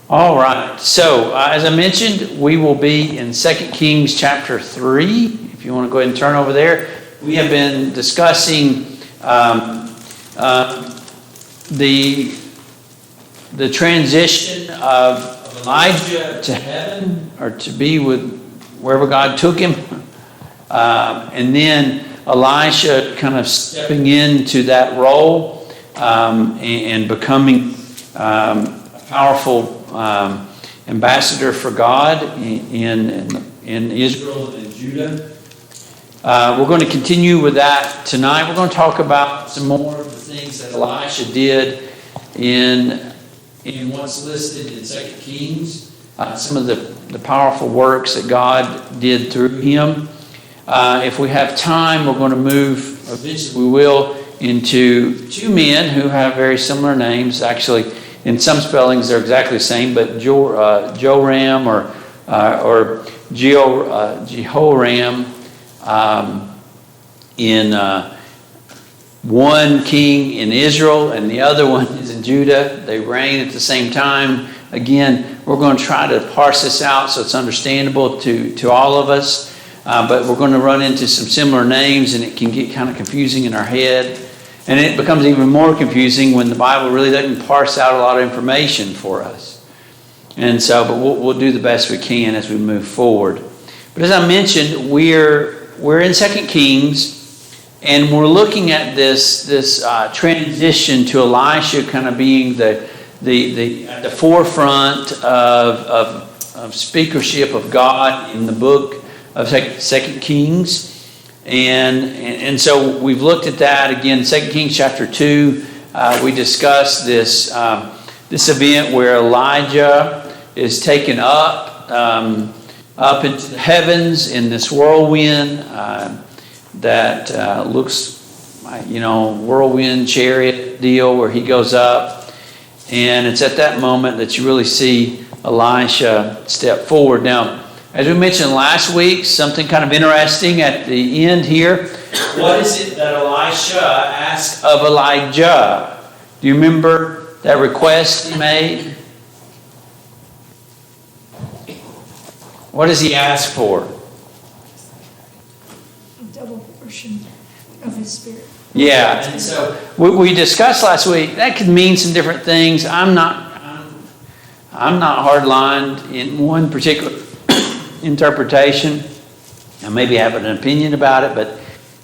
All right. So, as I mentioned, we will be in 2 Kings chapter 3. If you want to go ahead and turn over there. We have been discussing the transition of Elijah to heaven, or to be with wherever God took him. And then Elisha kind of stepping into that role and becoming a powerful ambassador for God in Israel and Judah. We're going to continue with that tonight. We're going to talk about some more of the things that Elisha did in what's listed in 2 Kings. Some of the powerful works that God did through him. If we have time, we're going to move, eventually we will, into two men who have very similar names. Actually, in some spellings they're exactly the same, but Joram or Jehoram, in one king in Israel and the other one is in Judah. They reign at the same time. Again, we're going to try to parse this out so it's understandable to all of us. But we're going to run into some similar names, and it can get kind of confusing in our head. And it becomes even more confusing when the Bible really doesn't parse out a lot of information for us. And so, but we'll do the best we can as we move forward. But as I mentioned, we're in 2 Kings, and we're looking at this transition to Elisha kind of being at the forefront of speakership of God in the book of 2 Kings. And so we've looked at that again. 2 Kings chapter 2, we discussed this event where Elijah is taken up into the heavens in this whirlwind that looks like, whirlwind chariot deal where he goes up. And it's at that moment that you really see Elisha step forward. Now, as we mentioned last week, something kind of interesting at the end here. What is it that Elisha asked of Elijah? Do you remember that request he made? What does he ask for? A double portion of his spirit. Yeah, and so we discussed last week, that could mean some different things. I'm not hard-lined in one particular interpretation. I maybe have an opinion about it, but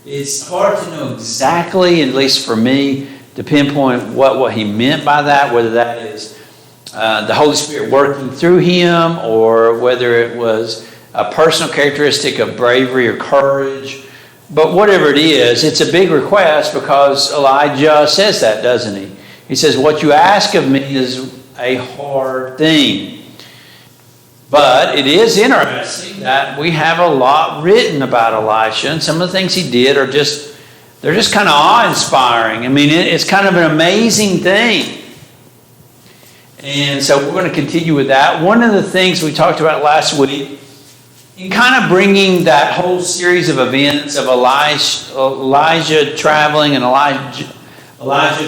it's hard to know exactly, at least for me, to pinpoint what he meant by that, whether that is the Holy Spirit working through him, or whether it was a personal characteristic of bravery or courage. But whatever it is, it's a big request because Elijah says that, doesn't he? He says, what you ask of me is a hard thing. But it is interesting that we have a lot written about Elisha, and some of the things he did they're just kind of awe-inspiring. I mean, it's kind of an amazing thing. And so we're going to continue with that. One of the things we talked about last week, in kind of bringing that whole series of events of Elijah traveling and Elijah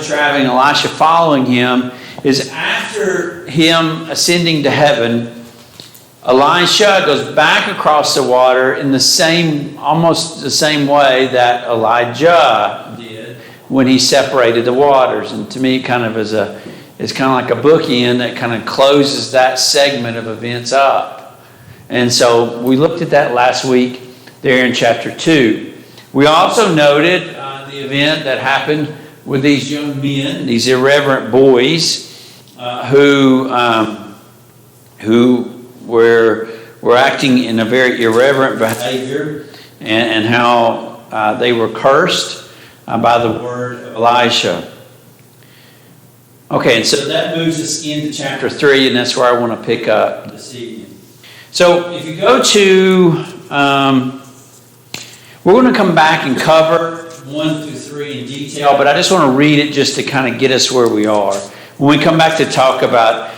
traveling, Elisha following him, is after him ascending to heaven, Elisha goes back across the water in almost the same way that Elijah did when he separated the waters. And to me, it's kind of like a bookend that kind of closes that segment of events up. And so we looked at that last week there in chapter 2. We also noted the event that happened with these young men, these irreverent boys, who were acting in a very irreverent behavior, and how they were cursed by the word of Elisha. Okay, and so that moves us into chapter 3, and that's where I want to pick up this evening. So if you go to, we're going to come back and cover 1 through 3 in detail, but I just want to read it just to kind of get us where we are. When we come back to talk about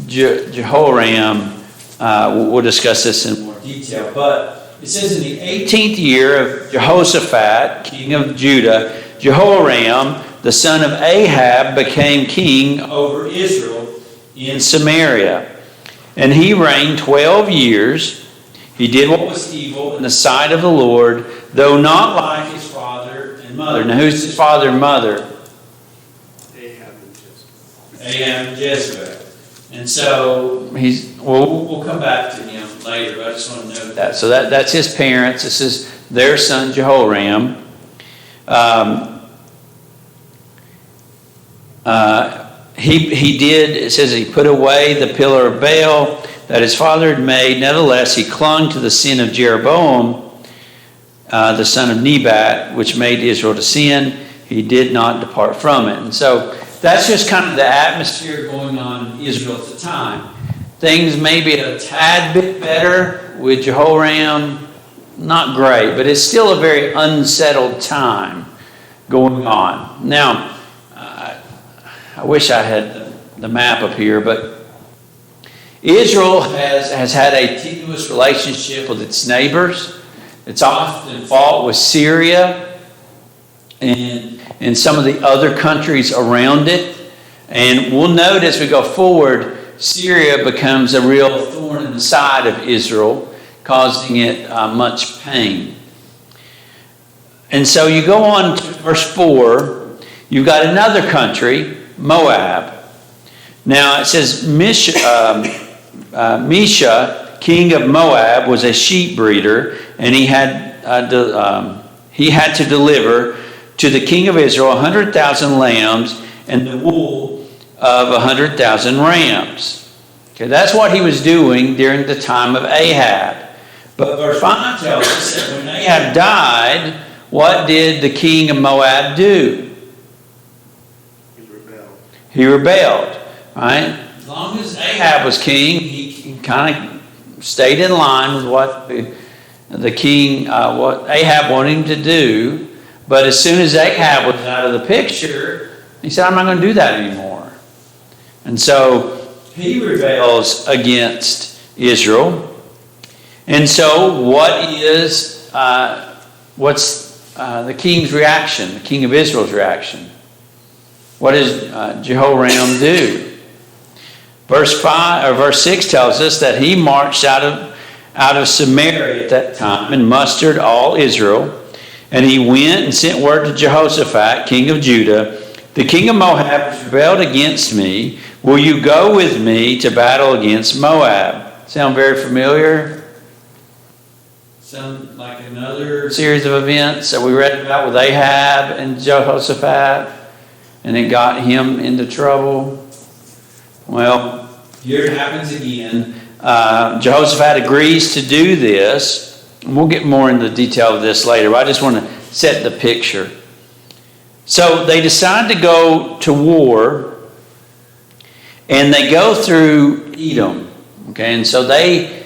Jehoram, we'll discuss this in more detail. But it says in the 18th year of Jehoshaphat, king of Judah, Jehoram, the son of Ahab, became king over Israel in Samaria. And he reigned 12 years. He did what was evil in the sight of the Lord, though not like his father and mother. Now, who's his father and mother? Ahab and Jezebel. Ahab and Jezebel. And so we'll come back to him later, but I just want to note that. So that's his parents. This is their son Jehoram. He did, it says he put away the pillar of Baal that his father had made. Nevertheless, he clung to the sin of Jeroboam, the son of Nebat, which made Israel to sin. He did not depart from it. And so that's just kind of the atmosphere going on in Israel at the time. Things may be a tad bit better with Jehoram, not great, but it's still a very unsettled time going on. Now, I wish I had the map up here, but Israel has had a tenuous relationship with its neighbors. It's often fought with Syria and some of the other countries around it. And we'll note as we go forward, Syria becomes a real thorn in the side of Israel, causing it much pain. And so you go on to verse 4, you've got another country, Moab. Now it says Mesha, king of Moab, was a sheep breeder, and he had to deliver to the king of Israel 100,000 lambs and the wool of 100,000 rams. Okay, that's what he was doing during the time of Ahab. But verse 5 tells us that when Ahab died, what did the king of Moab do? He rebelled, right? As long as Ahab was king, he kind of stayed in line with what the king, what Ahab wanted him to do. But as soon as Ahab was out of the picture, he said, I'm not going to do that anymore. And so he rebels against Israel. And so what's the king's reaction, the king of Israel's reaction? What does Jehoram do? Verse 6 tells us that he marched out of Samaria at that time and mustered all Israel. And he went and sent word to Jehoshaphat, king of Judah, the king of Moab has rebelled against me. Will you go with me to battle against Moab? Sound very familiar? Sound like another series of events that we read about with Ahab and Jehoshaphat, and it got him into trouble. Well, here it happens again. Jehoshaphat agrees to do this. And we'll get more into the detail of this later, but I just want to set the picture. So they decide to go to war, and they go through Edom. Okay, and so they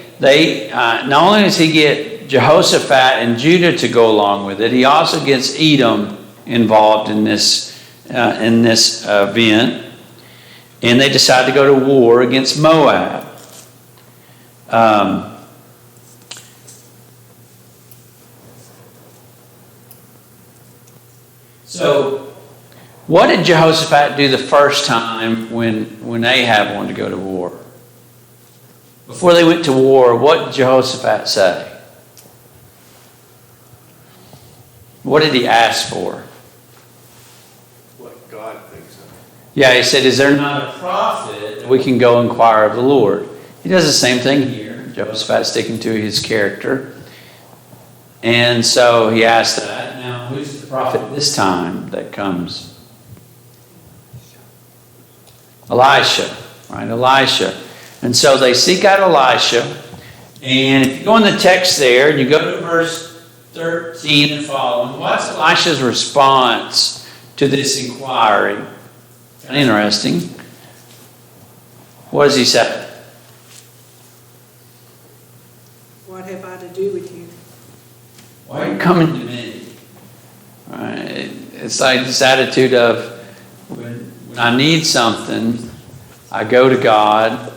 not only does he get Jehoshaphat and Judah to go along with it, he also gets Edom involved in this event, and they decide to go to war against Moab. So, what did Jehoshaphat do the first time when Ahab wanted to go to war? Before they went to war, what did Jehoshaphat say? What did he ask for? What God thinks of. Yeah, he said, is there not a prophet that we can go inquire of the Lord? He does the same thing here. Jehoshaphat sticking to his character. And so he asked that. Now, who's the prophet this time that comes? Elisha, right? Elisha. And so they seek out Elisha. And if you go in the text there, and you go to verse 13 and following, what's Elisha's response to this inquiry? Kind of interesting. What does he say? What have I to do with you? Why are you coming to me? Right? It's like this attitude of when I need something, I go to God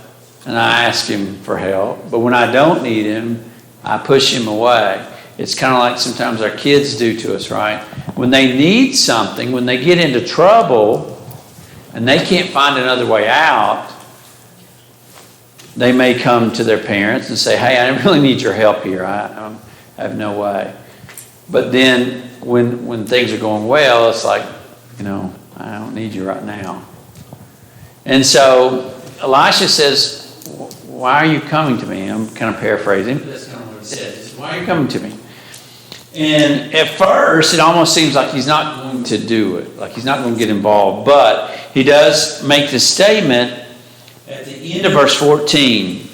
and I ask Him for help. But when I don't need Him, I push Him away. it's kind of like sometimes our kids do to us, right? When they need something, when they get into trouble, and they can't find another way out, they may come to their parents and say, hey, I really need your help here. I have no way. But then when things are going well, it's like, I don't need you right now. And so Elisha says, why are you coming to me? I'm kind of paraphrasing, but that's kind of what he says. Why are you coming to me? And at first, it almost seems like he's not going to do it, like he's not going to get involved. But he does make this statement at the end of verse 14.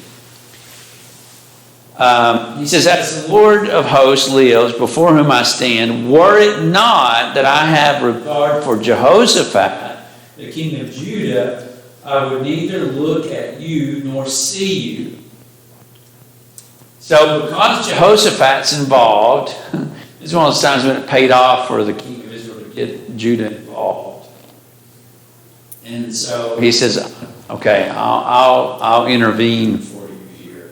He says, as the Lord of hosts lives, before whom I stand, were it not that I have regard for Jehoshaphat, the king of Judah, I would neither look at you nor see you. So because Jehoshaphat's involved, this is one of those times when it paid off for the king of Israel to get Judah involved. And so he says, okay, I'll intervene for you here.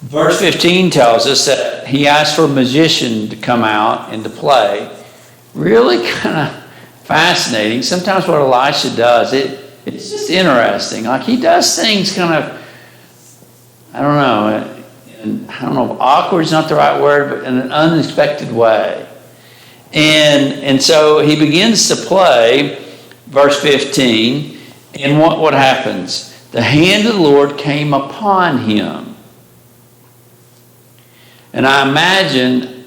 Verse 15 tells us that he asked for a magician to come out and to play. Really kind of fascinating. Sometimes what Elisha does, it's just interesting. Like he does things kind of, I don't know if awkward is not the right word, but in an unexpected way. And so he begins to play, verse 15, and what happens? The hand of the Lord came upon him. And I imagine,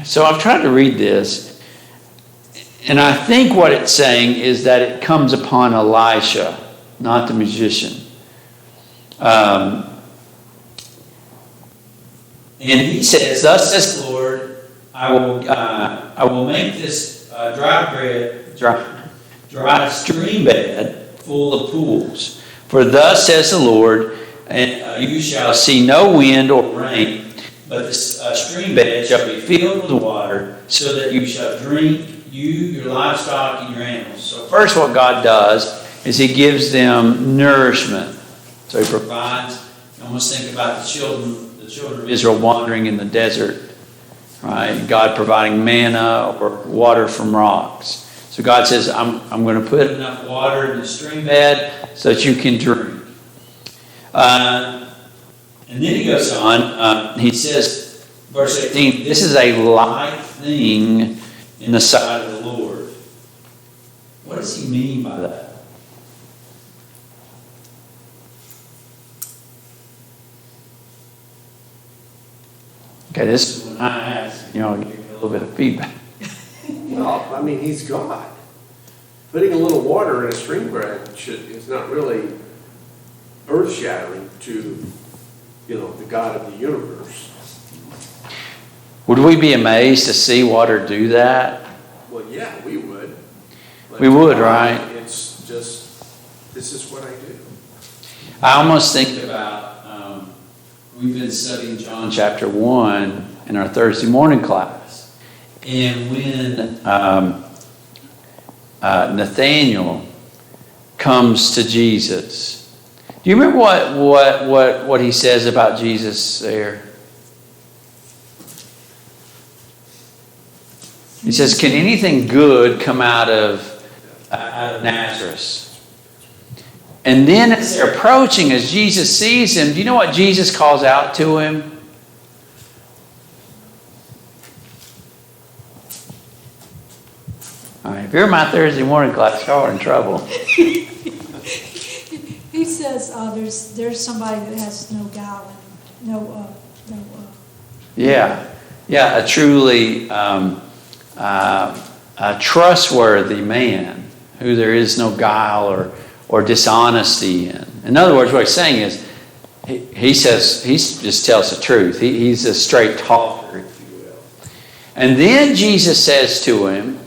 so I've tried to read this, and I think what it's saying is that it comes upon Elisha, not the magician. And he says, thus says the Lord, I will make this dry stream bed full of pools. For thus says the Lord, and you shall see no wind or rain, but this stream bed shall be filled with water, so that you shall drink, you, your livestock, and your animals. So first what God does is he gives them nourishment. So he provides, you almost think about the children of Israel wandering in the desert, right? God providing manna or water from rocks. So God says, I'm going to put enough water in the stream bed so that you can drink. And then he goes on, he says, verse 18, this is a light thing in the sight of the Lord. What does he mean by that? Okay, this is when I ask, give you a little bit of feedback. Well, I mean, he's God. Putting a little water in a stream bed is not really earth-shattering to, the God of the universe. Would we be amazed to see water do that? Well, yeah, we would. But We would, God, right? It's just, this is what I do. I almost think about, we've been studying John chapter 1 in our Thursday morning class. And when Nathaniel comes to Jesus, do you remember what he says about Jesus there? He says, can anything good come out of Nazareth? And then as they're approaching, as Jesus sees him, do you know what Jesus calls out to him? All right, if you're in my Thursday morning class, y'all are in trouble. He says, there's somebody that has no guile and Yeah, a truly a trustworthy man who there is no guile or dishonesty in. In other words, what he's saying is, he says, he just tells the truth. He's a straight talker, if you will. And then Jesus says to him,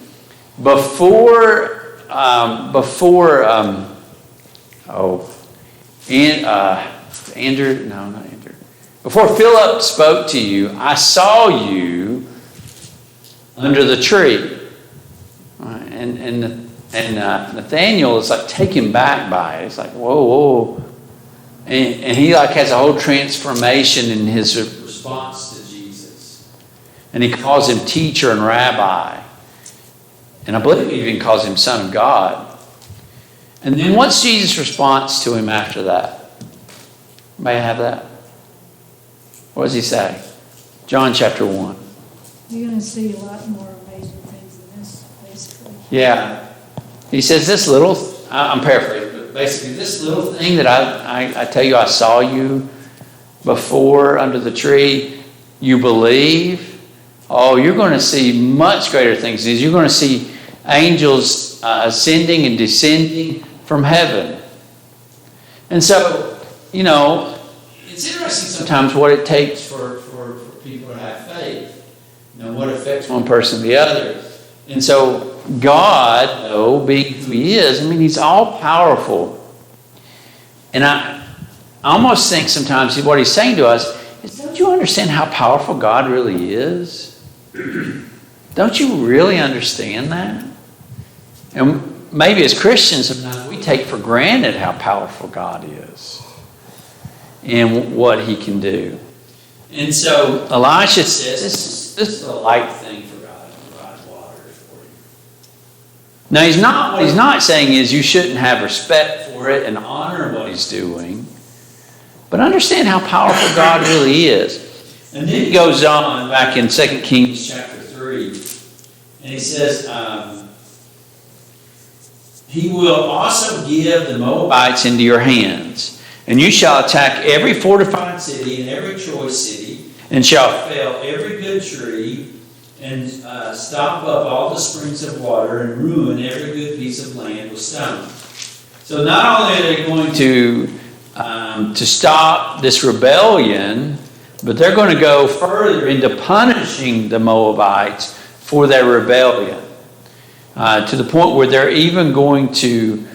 before Philip spoke to you, I saw you under the tree. And Nathaniel is like taken back by it. It's like, whoa. And he like has a whole transformation in his response to Jesus. And he calls him teacher and rabbi. And I believe he even calls him son of God. And then what's Jesus' response to him after that? May I have that? What does he say? John chapter 1. You're going to see a lot more amazing things than this, basically. Yeah. He says this little, I'm paraphrasing, but basically this little thing that I tell you I saw you before under the tree, you believe, oh, you're going to see much greater things. You're going to see angels ascending and descending from heaven. And so, you know, it's interesting sometimes what it takes for people to have faith. You know, what affects one person or the other. And so God, though, being who he is, I mean, he's all powerful. And I almost think sometimes what he's saying to us is, don't you understand how powerful God really is? Don't you really understand that? And maybe as Christians, sometimes we take for granted how powerful God is and what he can do. And so Elisha says, this is a light thing for God to provide water for you. Now, what he's not saying is you shouldn't have respect for it and honor what he's doing, but understand how powerful God really is. And then he goes on back in 2 Kings chapter 3, and he says, he will also give the Moabites into your hands, and you shall attack every fortified city and every choice city, and shall fell every good tree, and stop up all the springs of water, and ruin every good piece of land with stone. So not only are they going to stop this rebellion, but they're going to go further into punishing the Moabites for their rebellion. To the point where they're even going to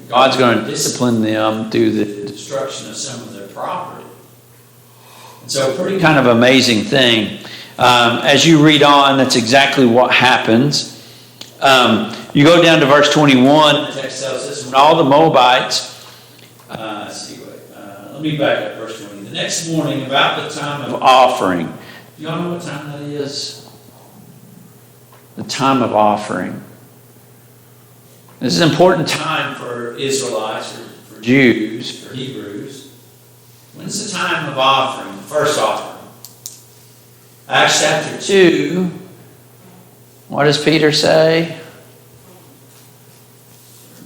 God's going to discipline them through the destruction of some of their property. And so a pretty kind of amazing thing. As you read on, that's exactly what happens. You go down to verse 21, the text tells us, when all the Moabites, let me back up verse 20. The next morning, about the time of offering. Do y'all know what time that is? The time of offering. This is an important time for Israelites, for Jews, for Hebrews. When's the time of offering? The first offering. Acts chapter 2. What does Peter say?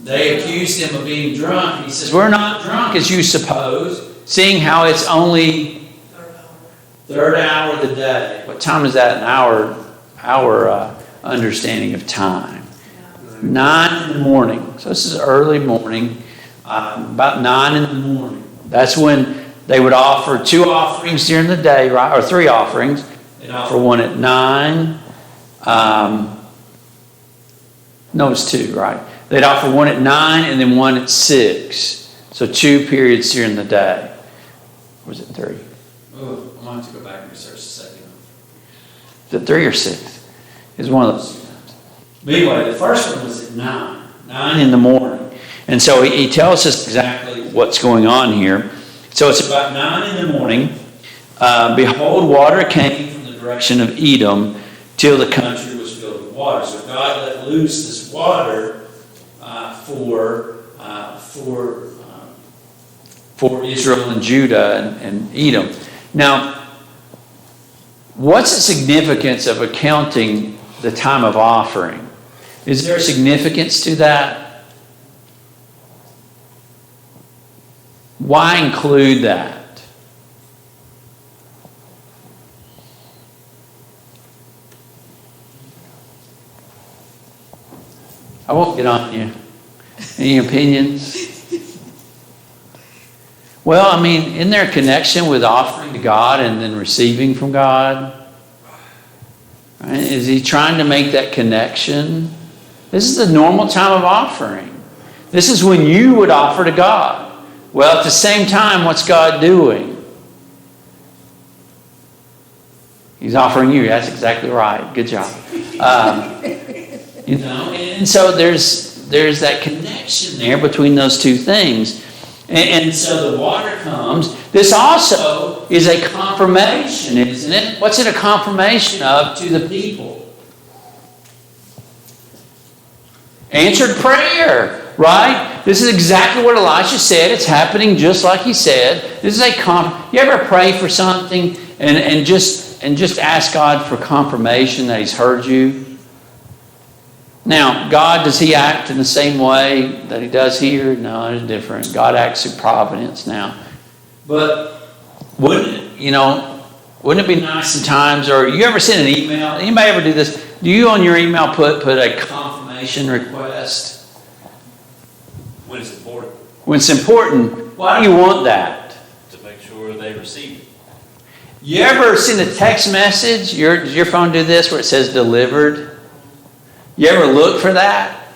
They accused him of being drunk. He says, we're not drunk as you suppose, seeing how it's only third hour of the day. What time is that in our understanding of time? 9 in the morning. So this is early morning, about 9 in the morning. That's when they would offer 2 offerings during the day, right? Or 3 offerings. They'd offer one at 9. No, it's 2, right? They'd offer one at 9 and then one at 6. So 2 periods during the day. Or was it 3? Oh, I'm going to have to go back and research a second. Is it 3 or 6? It's one of those. But anyway, the first one was at 9 in the morning. And so he tells us exactly what's going on here. So it's about 9 in the morning. Behold, water came from the direction of Edom till the country was filled with water. So God let loose this water for Israel and Judah and Edom. Now, what's the significance of accounting the time of offering? Is there a significance to that? Why include that? I won't get on you. Any opinions? Well, I mean, isn't there a connection with offering to God and then receiving from God? Right? Is he trying to make that connection? This is the normal time of offering. This is when you would offer to God. Well, at the same time, what's God doing? He's offering you. That's exactly right. Good job. And so there's that connection there between those two things. And so the water comes. This also is a confirmation, isn't it? What's it a confirmation of to the people? Answered prayer, right? This is exactly what Elisha said. It's happening just like he said. This is you ever pray for something and just ask God for confirmation that he's heard you? Now, God, does he act in the same way that he does here? No, it's different. God acts through providence now. But wouldn't it be nice in times, or you ever send an email? Anybody ever do this? Do you on your email put a confirmation request? When it's important, When it's important, why do you want that? to make sure they receive it. You ever send a text message? Does your phone do this where it says delivered? You ever look for that?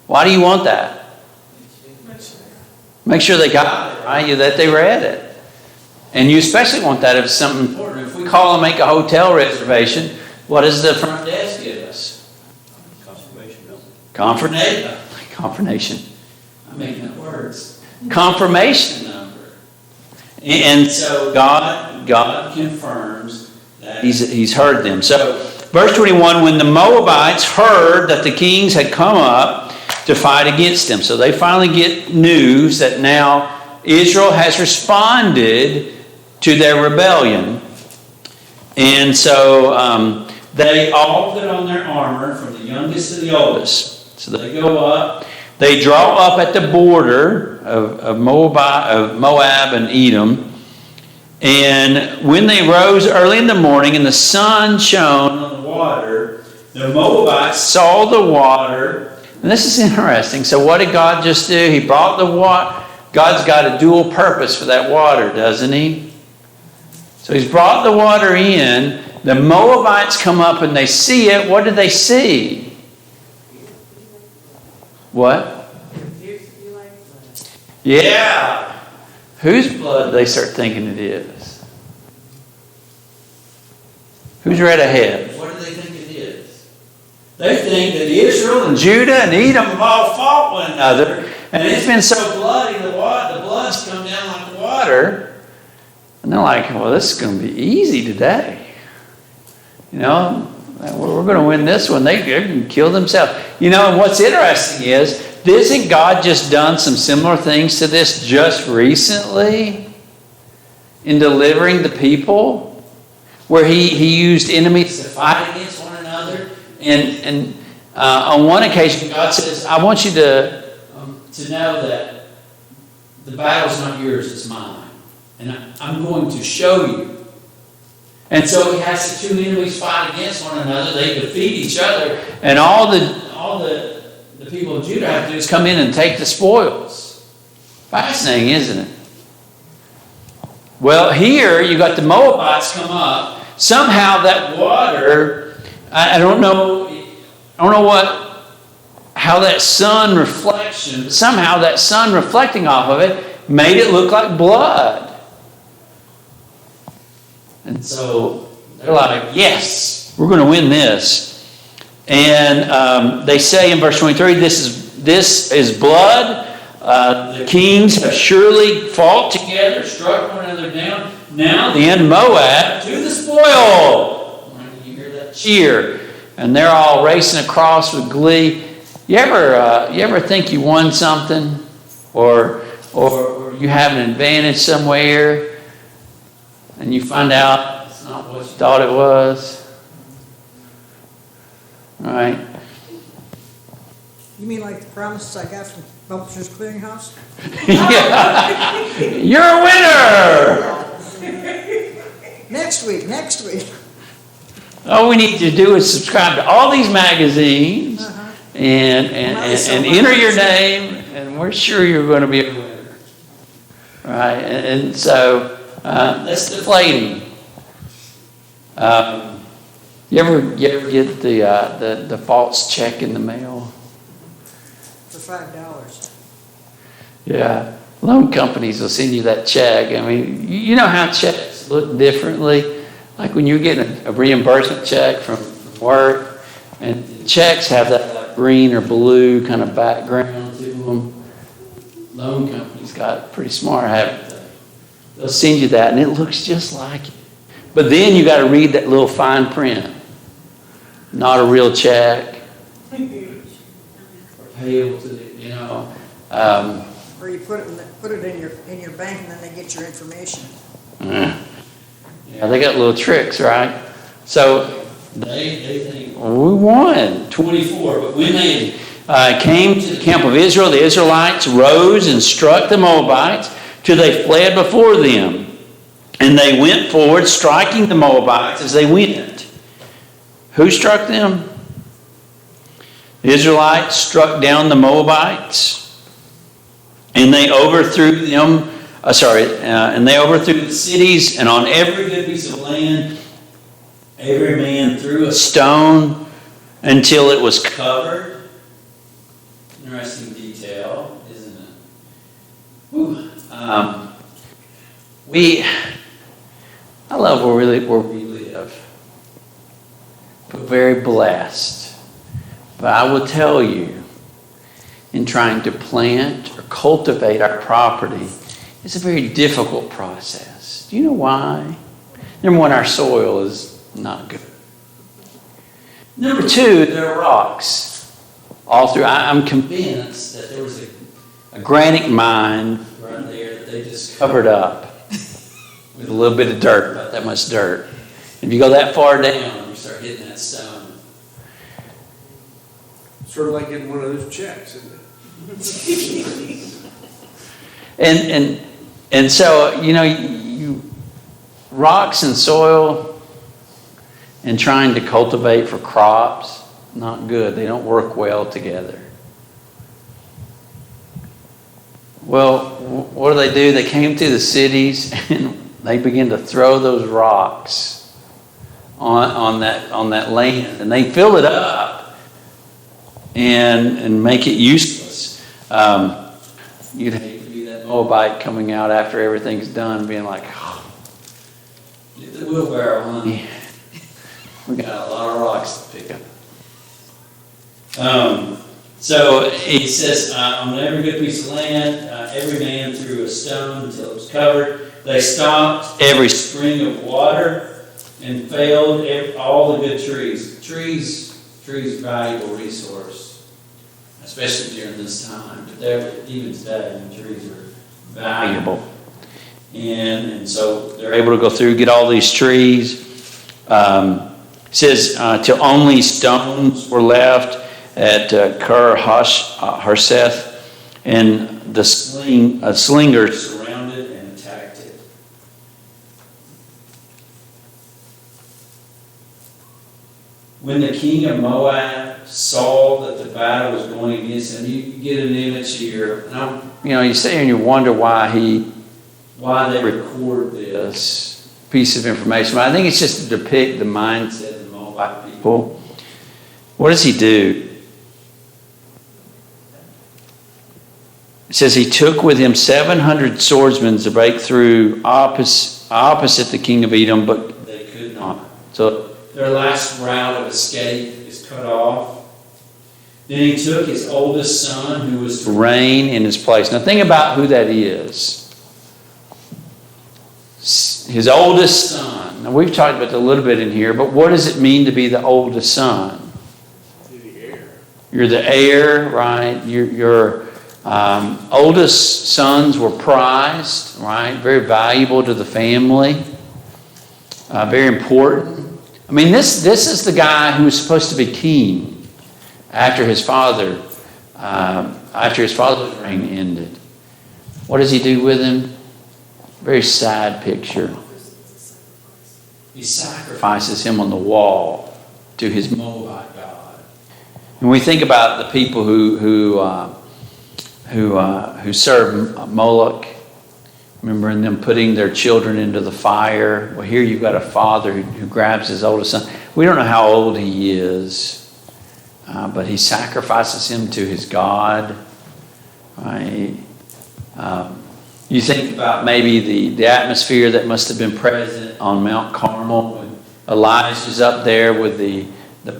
Why do you want that? Make sure they got it, right? That they read it. And you especially want that if it's something important. If we call and make a hotel reservation, what does the front desk give us? Confirmation number. Confirmation. I'm making up words. Confirmation number. And so God confirms that He's heard them. So, verse 21, when the Moabites heard that the kings had come up to fight against them. So they finally get news that now Israel has responded to their rebellion. And so they all put on their armor from the youngest to the oldest. So they go up. They draw up at the border of Moab and Edom. And when they rose early in the morning and the sun shone on the water, the Moabites saw the water. And this is interesting. So what did God just do? He brought the water. God's got a dual purpose for that water, doesn't he? So he's brought the water in. The Moabites come up and they see it. What do they see? What? Yeah. Whose blood do they start thinking it is? Who's read ahead? What do they think it is? They think that Israel and Judah and Edom have all fought one another, and it's been so bloody, the blood's come down like water. And they're like, well, this is going to be easy today. You know, we're going to win this one. They can kill themselves. You know, and what's interesting is, isn't God just done some similar things to this just recently in delivering the people? Where he used enemies to fight against one another. And on one occasion, God says, I want you to know that the battle's not yours, it's mine. And I'm going to show you. And so he has the two enemies fight against one another. They defeat each other. And all the people of Judah have to do is come in and take the spoils. Fascinating, isn't it? Well, here you got the Moabites come up. Somehow that water, I don't know how that sun reflection, but somehow that sun reflecting off of it made it look like blood. And so they're like, yes, we're going to win this. And they say in verse 23, this is blood. The kings have surely fought together, struck one another down. Now the end Moab to the spoil. You hear that cheer, and they're all racing across with glee. You ever think you won something, or you have an advantage somewhere, and you find out it's not what you thought it was? All right. You mean like the promises I got from Publishers Clearinghouse? Yeah. You're a winner! Next week. All we need to do is subscribe to all these magazines and enter your name, and we're sure you're going to be a winner. Right? And so that's deflating. You ever get the false check in the mail? For $5. Yeah. Loan companies will send you that check. I mean, you know how checks look differently? Like when you're getting a reimbursement check from work, and checks have that like green or blue kind of background to them. loan companies got pretty smart, haven't they? They'll send you that, and it looks just like it. But then you got to read that little fine print. Not a real check. Or payable to the, Or you put it in your bank and then they get your information. Yeah, they got little tricks, right? So they think, we won 24. But when they came to the camp of Israel, the Israelites rose and struck the Moabites till they fled before them. And they went forward, striking the Moabites as they went. Who struck them? The Israelites struck down the Moabites. And they overthrew them, and they overthrew the cities, and on every good piece of land, every man threw a stone until it was covered. Interesting detail, isn't it? Whew. I love where we live. We're very blessed. But I will tell you, in trying to plant or cultivate our property, it's a very difficult process. Do you know why? Number one, our soil is not good. Number two, there are rocks all through. I'm convinced that there was a granite mine right there that they just covered up with a little bit of dirt, about that much dirt. If you go that far down, you start hitting that stone. Sort of like getting one of those checks, isn't it? And so, you rocks and soil and trying to cultivate for crops, not good. They don't work well together. Well, what do? They came through the cities and they began to throw those rocks on that land, and they fill it up and make it useless. You'd hate to be that Moabite coming out after everything's done, being like, "Oh, get the wheelbarrow, honey. We got a lot of rocks to pick up." So he says, on every good piece of land, every man threw a stone until it was covered. They stopped every spring of water and felled all the good trees. Trees, valuable resource, especially during this time. But even today, trees are valuable. And so they're able to go through, get all these trees. It says, till only stones were left at Ker Harseth, and the slingers surrounded and attacked it. When the king of Moab saw that the battle was going against him, you get an image here. And you sit here and you wonder why they record this piece of information. But I think it's just to depict the mindset of the Moabite people. What does he do? It says he took with him 700 swordsmen to break through opposite the king of Edom, but they could not. So their last route of escape is cut off. Then he took his oldest son, who was to reign in his place. Now think about who that is. His oldest son. Now we've talked about it a little bit in here, but what does it mean to be the oldest son? You're the heir. You're the heir, right? Your oldest sons were prized, right? Very valuable to the family. Very important. I mean, this is the guy who was supposed to be king after his father's reign ended. What does he do with him? Very sad picture. He sacrifices him on the wall to his Moabite god. And we think about the people who serve Moloch. Remember them putting their children into the fire. Well, here you've got a father who grabs his oldest son. We don't know how old he is, but he sacrifices him to his God. Right? You think about maybe the atmosphere that must have been present on Mount Carmel when Elijah's up there with the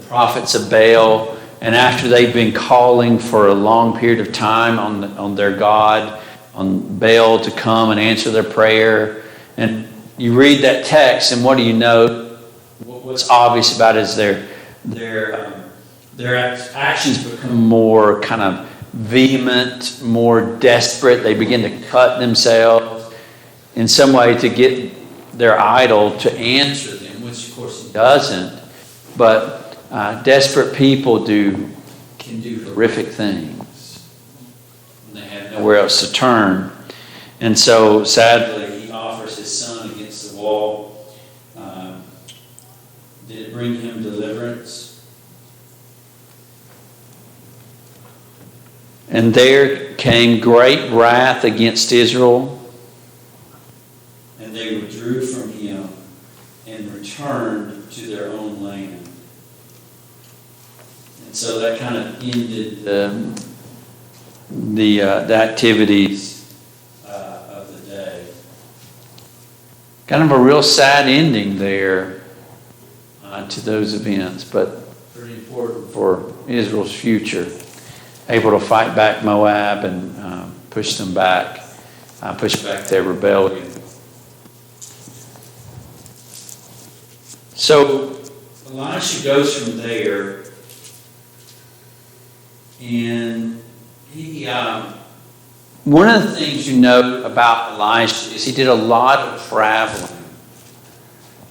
prophets of Baal. And after they've been calling for a long period of time on their God, on Baal to come and answer their prayer. And you read that text, and what do you know? What's obvious about it is their actions become more kind of vehement, more desperate. They begin to cut themselves in some way to get their idol to answer them, which of course he doesn't. But desperate people can do horrific things. They have nowhere else to turn. And so sadly, he offers his son against the wall. Did it bring him deliverance? And there came great wrath against Israel, and they withdrew from him and returned to their own land. And so that kind of ended the activities of the day. Kind of a real sad ending there to those events, but pretty important for Israel's future. Able to fight back Moab and push them back, push back their rebellion. So Elisha goes from there, and he. One of the things you know about Elisha is he did a lot of traveling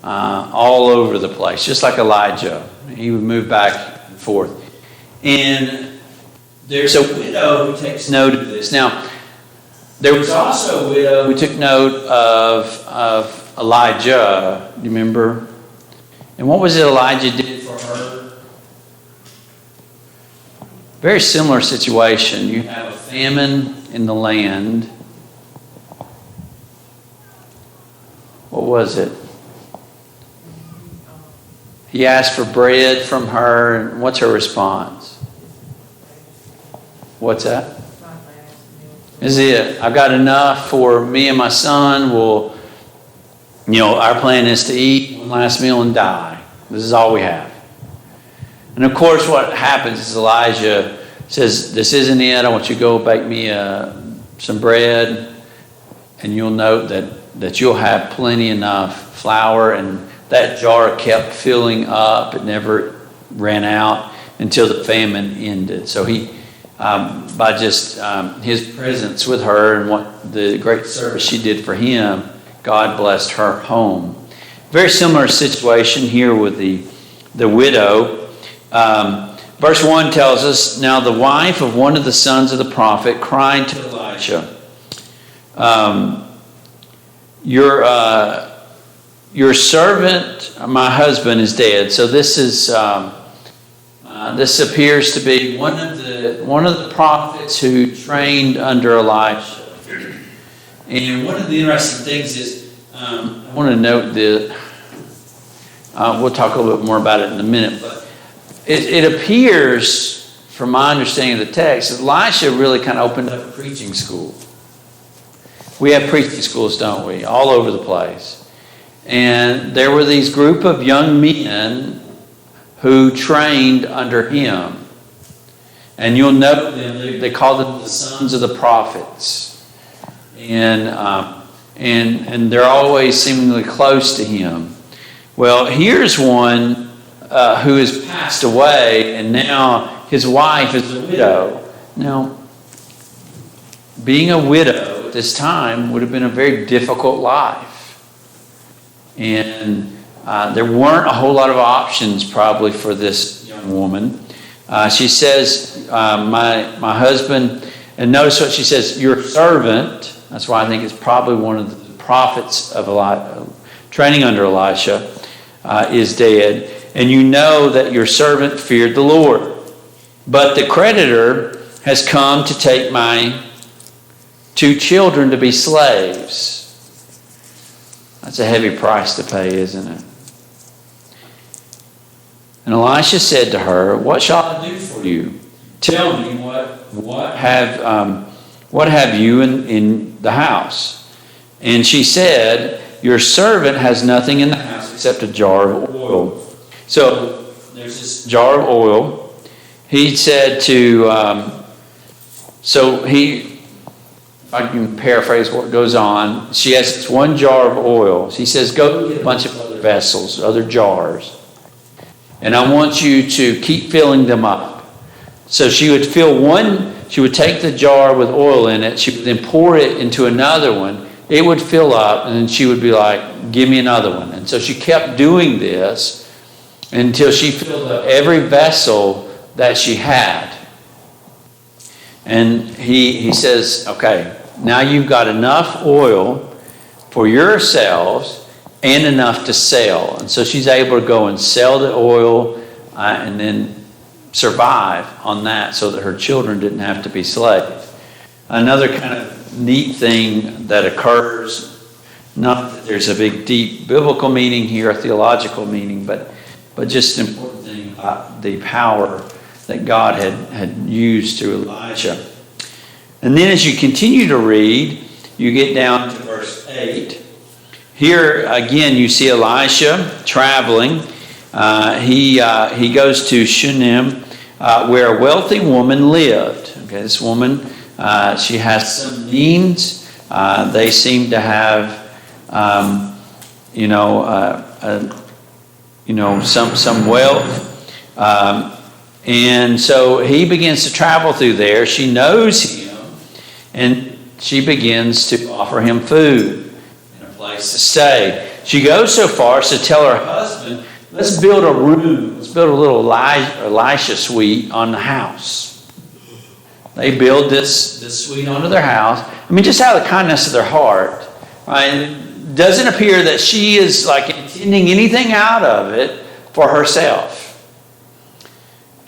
all over the place, just like Elijah. He would move back and forth, and there's a widow who takes note of this. Now, there was also a widow who took note of Elijah. Do you remember? And what was it Elijah did for her? Very similar situation. You have a famine in the land. What was it? He asked for bread from her, and what's her response? What's that? Is it, I've got enough for me and my son. Our plan is to eat one last meal and die. This is all we have. And of course what happens is Elijah says, this isn't it. I want you to go bake me some bread. And you'll note that you'll have plenty enough flour. And that jar kept filling up. It never ran out until the famine ended. So he... by just his presence with her and what the great service she did for him, God blessed her home. Very similar situation here with the widow. Verse 1 tells us, now the wife of one of the sons of the prophet cried to Elisha, your servant, my husband, is dead. So this is... this appears to be one of the prophets who trained under Elisha. And one of the interesting things is, I want to note that, we'll talk a little bit more about it in a minute, but it appears, from my understanding of the text, that Elisha really kind of opened up a preaching school. We have preaching schools, don't we, all over the place. And there were these group of young men who trained under him. And you'll note them, they call them the sons of the prophets. And they're always seemingly close to him. Well, here's one who has passed away, and now his wife is a widow. Now, being a widow at this time would have been a very difficult life. And there weren't a whole lot of options probably for this young woman. She says, my husband, and notice what she says, your servant, that's why I think it's probably one of the prophets of training under Elisha, is dead. And you know that your servant feared the Lord. But the creditor has come to take my 2 children to be slaves. That's a heavy price to pay, isn't it? And Elisha said to her, what shall I do for you? Tell me what have you in the house? And she said, your servant has nothing in the house except a jar of oil. So there's this jar of oil. He said to, if I can paraphrase what goes on, she has this one jar of oil. She says, go get a bunch of other vessels, other jars. And I want you to keep filling them up. So she would fill one, she would take the jar with oil in it, she would then pour it into another one. It would fill up, and then she would be like, give me another one. And so she kept doing this until she filled up every vessel that she had. And he says, okay, now you've got enough oil for yourselves and enough to sell. And so she's able to go and sell the oil and then survive on that so that her children didn't have to be slaves. Another kind of neat thing that occurs, not that there's a big, deep biblical meaning here, a theological meaning, but just an important thing about the power that God had used through Elijah. And then as you continue to read, you get down to verse 8. Here again you see Elisha traveling. He goes to Shunem, where a wealthy woman lived. Okay, this woman, she has some means. They seem to have, some wealth. And so he begins to travel through there. She knows him, and she begins to offer him food and a place to stay. She goes so far as to tell her husband, let's build a room. Let's build a little Elisha suite on the house. They build this suite onto their house. I mean, just out of the kindness of their heart. Right? It doesn't appear that she is like intending anything out of it for herself.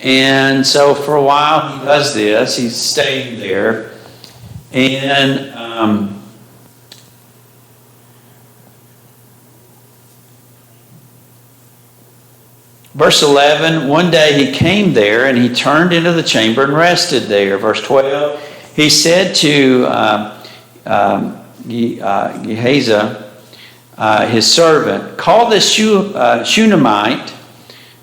And so for a while he does this. He's staying there. And verse 11, one day he came there and he turned into the chamber and rested there. Verse 12, he said to Gehazi, his servant, call this Shunammite.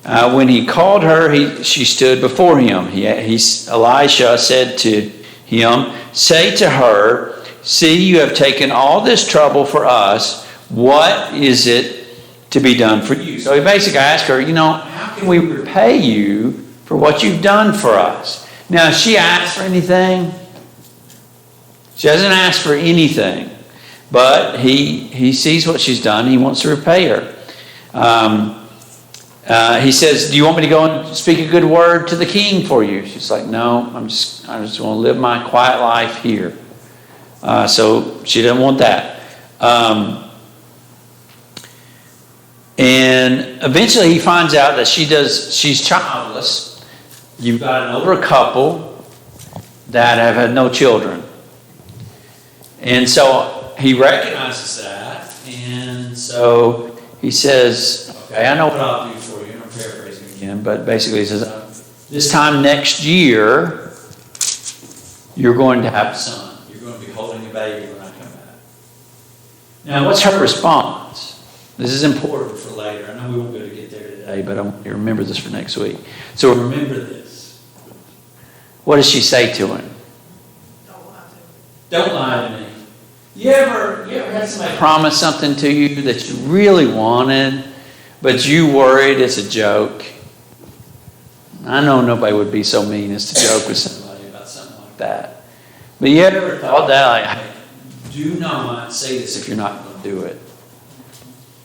When he called her, she stood before him. Elisha said to him, say to her, see, you have taken all this trouble for us. What is it to be done for you? So he basically asked her, how can we repay you for what you've done for us? Now, has she asked for anything? She hasn't asked for anything. But he sees what she's done. He wants to repay her. He says, do you want me to go and speak a good word to the king for you? She's like, no, I just want to live my quiet life here. So she doesn't want that. And eventually he finds out that she's childless. You've got an older couple that have had no children. And so he recognizes that. And so he says, okay, I know what I'll do for you. And I'm paraphrasing again, but basically he says, this time next year, you're going to have a son. You're going to be holding a baby when I come back. Now, what's her response? This is important for later. I know we won't be able to get there today, but I want you to remember this for next week. So remember this. What does she say to him? Don't lie to me. You ever had somebody promise something to you that you really wanted, but you worried it's a joke? I know nobody would be so mean as to joke with somebody about something like that. But you ever thought that, like, hey, do not say this if you're not going to do it?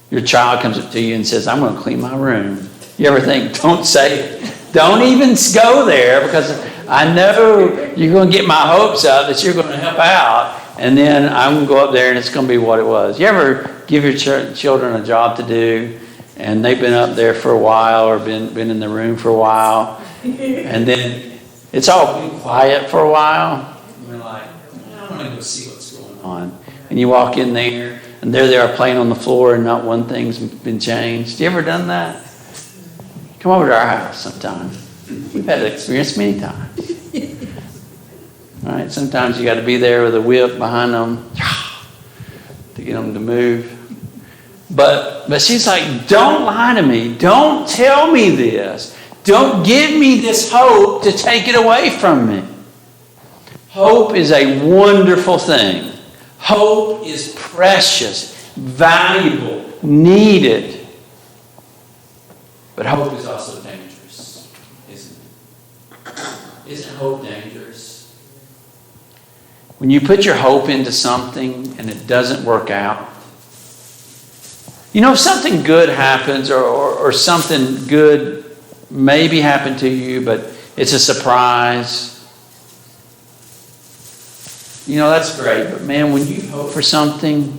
Your child comes up to you and says, I'm going to clean my room. You ever think, don't say it. Don't even go there, because I know you're going to get my hopes up that you're going to help out. And then I'm going to go up there and it's going to be what it was. You ever give your children a job to do and they've been up there for a while or been in the room for a while, and then it's all been quiet for a while? And you're like, I'm going to go see what's going on. And you walk in there and there they are playing on the floor and not one thing's been changed. You ever done that? Come over to our house sometime. We've had that experience many times. All right, sometimes you got to be there with a whip behind them to get them to move. But she's like, don't lie to me. Don't tell me this. Don't give me this hope to take it away from me. Hope is a wonderful thing. Hope is precious, valuable, needed. But hope is also dangerous, isn't it? Isn't hope dangerous? When you put your hope into something and it doesn't work out, if something good happens or something good maybe happened to you, but it's a surprise, that's great. But man, when you hope for something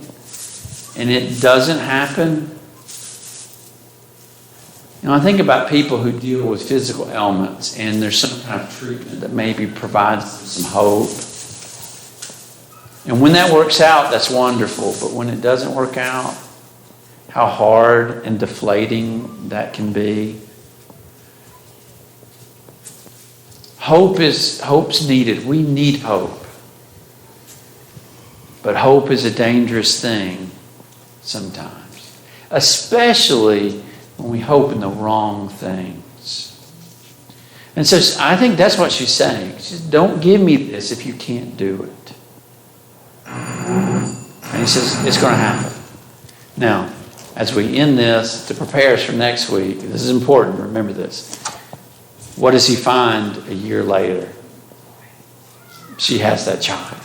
and it doesn't happen, I think about people who deal with physical ailments and there's some kind of treatment that maybe provides them some hope. And when that works out, that's wonderful. But when it doesn't work out, how hard and deflating that can be. Hope's needed. We need hope. But hope is a dangerous thing sometimes, especially when we hope in the wrong things. And so I think that's what she's saying. She says, don't give me this if you can't do it. And he says, it's going to happen. Now, as we end this, to prepare us for next week, this is important, remember this. What does he find a year later? She has that child.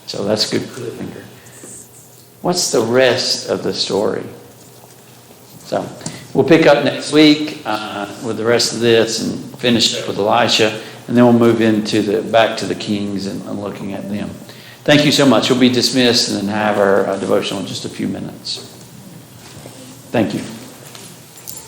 So that's a good cliffhanger. What's the rest of the story? So we'll pick up next week with the rest of this and finish up with Elisha, and then we'll move back to the kings and looking at them. Thank you so much. We'll be dismissed and then have our devotional in just a few minutes. Thank you.